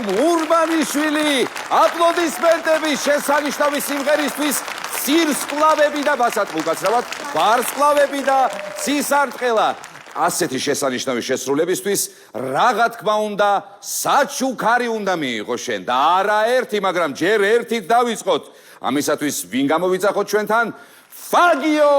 მურმანიშვილი აპლოდისმენტები შესანიშნავი სიმღერისთვის ცირსკლავები და ბასად უკაცრავად ვარსკვლავები და ცისარტყელა ასეთი შესანიშნავი შესრულებისთვის რაღა თქმა უნდა საჩუქარი უნდა მიიღო შენ და არა ერთი მაგრამ ჯერ ერთით დავიწყოთ ამისათვის ვინ გამოვიძახოთ ჩვენთან ფაგიო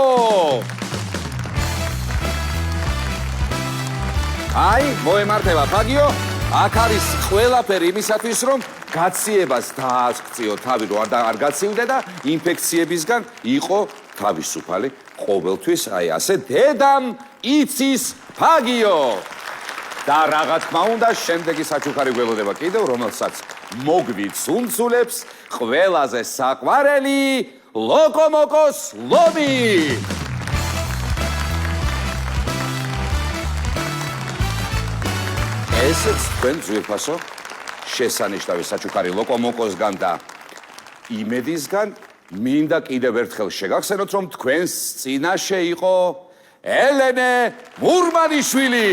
აი მოემართება ფაგიო აქ არის ყველაფერი იმისათვის რომ გაციებას დაასწიო თავი რომ არ გაცივდე და ინფექციებისგან იყო თავისუფალი ყოველთვის აი ასე დედამ იცის ფაგიო და რაღა თქმა უნდა შემდეგი საჩუქარი გველოდება კიდევ რომელსაც მოგვიცუნცულებს ყველაზე საყვარელი ლოკომოკოს ლომი ესეც თქვენ ძვირფასო შესანიშნავი საჩუქარი ლოკომოკოსგან და იმედისგან მინდა კიდევ ერთხელ შეგახსენოთ რომ თქვენს წინაშე იყო ელენე მურმანიშვილი